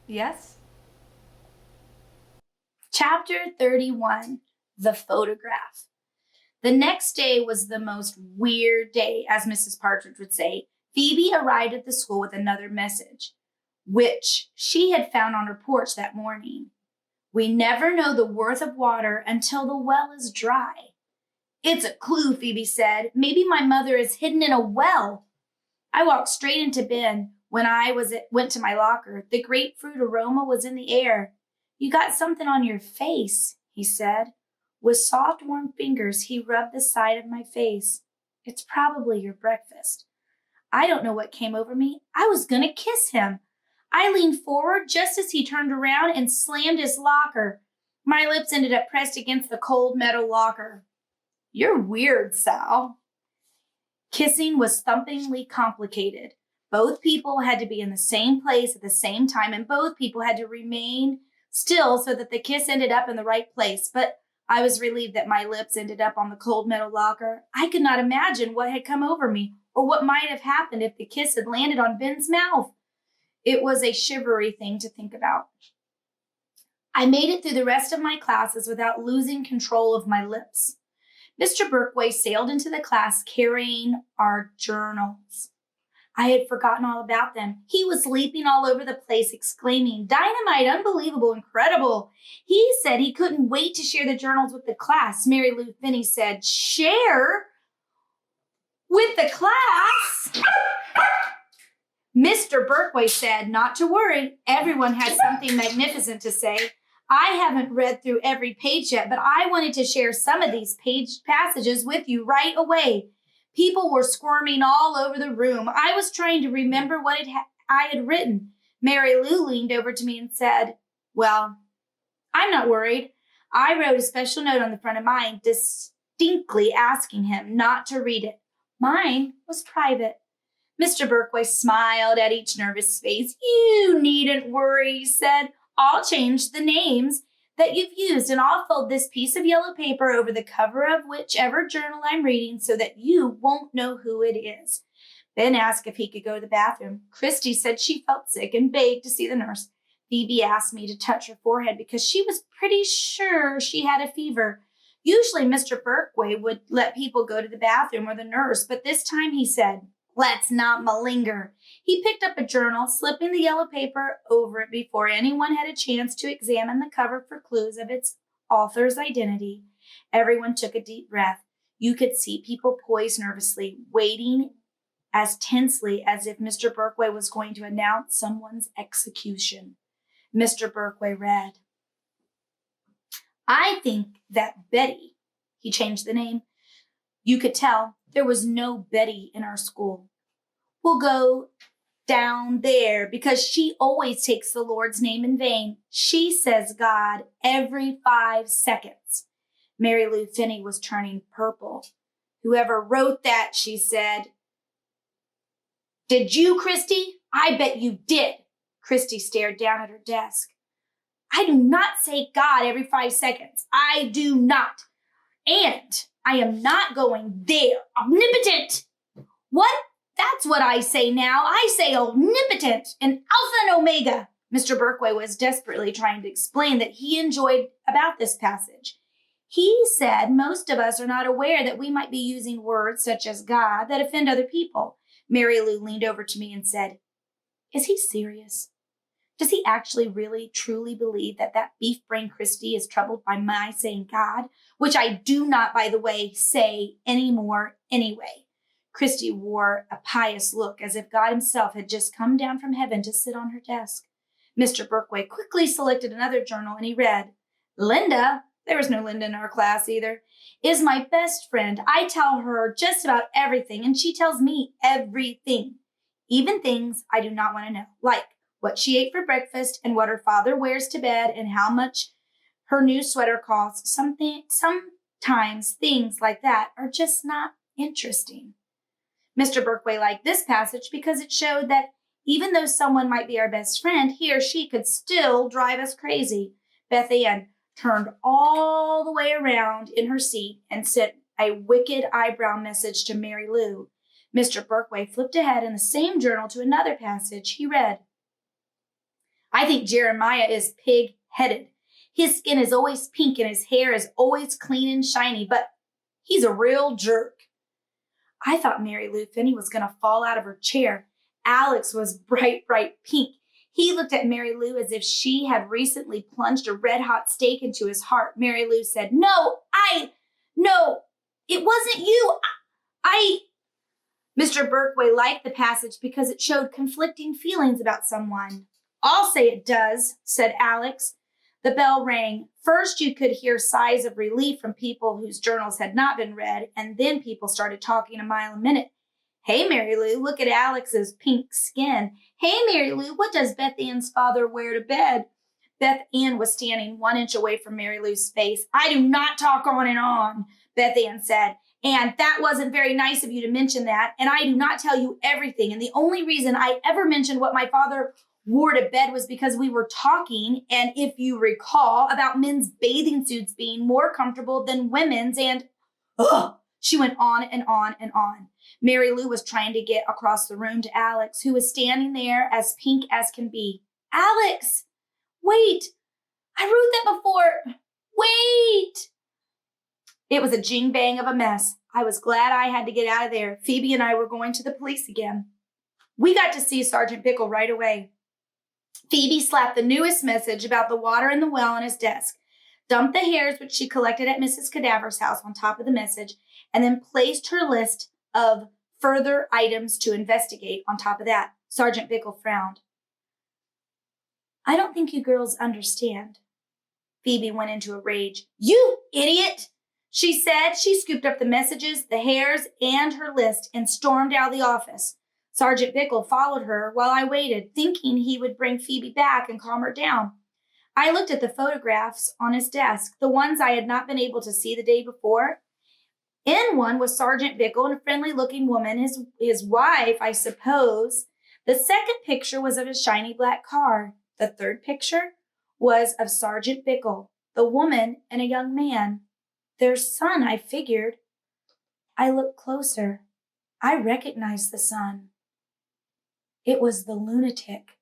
Yes? Chapter 31, The Photograph. The next day was the most weird day, as Mrs. Partridge would say. Phoebe arrived at the school with another message, which she had found on her porch that morning. We never know the worth of water until the well is dry. It's a clue, Phoebe said. Maybe my mother is hidden in a well. I walked straight into Ben. When I went to my locker, the grapefruit aroma was in the air. You got something on your face, he said. With soft, warm fingers, he rubbed the side of my face. It's probably your breakfast. I don't know what came over me. I was going to kiss him. I leaned forward just as he turned around and slammed his locker. My lips ended up pressed against the cold metal locker. You're weird, Sal. Kissing was thumpingly complicated. Both people had to be in the same place at the same time, and both people had to remain still so that the kiss ended up in the right place. But I was relieved that my lips ended up on the cold metal locker. I could not imagine what had come over me or what might have happened if the kiss had landed on Ben's mouth. It was a shivery thing to think about. I made it through the rest of my classes without losing control of my lips. Mr. Berkway sailed into the class carrying our journals. I had forgotten all about them. He was leaping all over the place, exclaiming, "Dynamite, unbelievable, incredible." He said he couldn't wait to share the journals with the class. Mary Lou Finney said, "Share with the class?" Mr. Berkway said, "Not to worry. Everyone has something magnificent to say. I haven't read through every page yet, but I wanted to share some of these passages with you right away." People were squirming all over the room. I was trying to remember what I had written. Mary Lou leaned over to me and said, "Well, I'm not worried. I wrote a special note on the front of mine, distinctly asking him not to read it. Mine was private." Mr. Berkway smiled at each nervous face. "You needn't worry," he said. "I'll change the names that you've used, and I'll fold this piece of yellow paper over the cover of whichever journal I'm reading so that you won't know who it is." Ben asked if he could go to the bathroom. Christy said she felt sick and begged to see the nurse. Phoebe asked me to touch her forehead because she was pretty sure she had a fever. Usually Mr. Berkway would let people go to the bathroom or the nurse, but this time he said, "Let's not malinger." He picked up a journal, slipping the yellow paper over it before anyone had a chance to examine the cover for clues of its author's identity. Everyone took a deep breath. You could see people poised nervously, waiting as tensely as if Mr. Berkway was going to announce someone's execution. Mr. Berkway read, "I think that Betty," he changed the name. You could tell there was no Betty in our school, "will go down there because she always takes the Lord's name in vain. She says God every 5 seconds. Mary Lou Finney was turning purple. "Whoever wrote that," she said. "Did you, Christy?" "I bet you did." Christy stared down at her desk. "I do not say God every 5 seconds. I do not. And I am not going there. Omnipotent." "What? That's what I say now. I say omnipotent and Alpha and Omega." Mr. Berkway was desperately trying to explain that he enjoyed about this passage. He said most of us are not aware that we might be using words such as God that offend other people. Mary Lou leaned over to me and said, "Is he serious? Does he actually really, truly believe that beef-brain Christy is troubled by my saying God, which I do not, by the way, say anymore anyway?" Christy wore a pious look, as if God himself had just come down from heaven to sit on her desk. Mr. Berkway quickly selected another journal, and he read, "Linda," there was no Linda in our class either, "is my best friend. I tell her just about everything, and she tells me everything, even things I do not want to know, like what she ate for breakfast and what her father wears to bed and how much her new sweater costs. Sometimes things like that are just not interesting." Mr. Berkway liked this passage because it showed that even though someone might be our best friend, he or she could still drive us crazy. Beth Ann turned all the way around in her seat and sent a wicked eyebrow message to Mary Lou. Mr. Berkway flipped ahead in the same journal to another passage. He read, I think Jeremiah is pig-headed. His skin is always pink and his hair is always clean and shiny, but he's a real jerk. I thought Mary Lou Finney was going to fall out of her chair. Alex was bright pink. He looked at Mary Lou as if she had recently plunged a red-hot stake into his heart. Mary Lou said, No, it wasn't you. Mr. Berkway liked the passage because it showed conflicting feelings about someone. I'll say it does, said Alex. The bell rang. First, you could hear sighs of relief from people whose journals had not been read, and then people started talking a mile a minute. Hey, Mary Lou, look at Alex's pink skin. Hey, Mary Lou, what does Beth Ann's father wear to bed? Beth Ann was standing 1 inch away from Mary Lou's face. I do not talk on and on, Beth Ann said. And that wasn't very nice of you to mention that. And I do not tell you everything. And the only reason I ever mentioned what my father wore to bed was because we were talking, and if you recall, about men's bathing suits being more comfortable than women's. And, she went on and on and on. Mary Lou was trying to get across the room to Alex, who was standing there as pink as can be. Alex, wait, I wrote that before. Wait. It was a jing-bang of a mess. I was glad I had to get out of there. Phoebe and I were going to the police again. We got to see Sergeant Bickle right away. Phoebe slapped the newest message about the water in the well on his desk, dumped the hairs which she collected at Mrs. Cadaver's house on top of the message, and then placed her list of further items to investigate on top of that. Sergeant Bickle frowned. I don't think you girls understand. Phoebe went into a rage. You idiot! She said. She scooped up the messages, the hairs, and her list and stormed out of the office. Sergeant Bickle followed her while I waited, thinking he would bring Phoebe back and calm her down. I looked at the photographs on his desk, the ones I had not been able to see the day before. In one was Sergeant Bickle and a friendly-looking woman, his wife, I suppose. The second picture was of a shiny black car. The third picture was of Sergeant Bickle, the woman, and a young man. Their son, I figured. I looked closer. I recognized the son. It was the lunatic.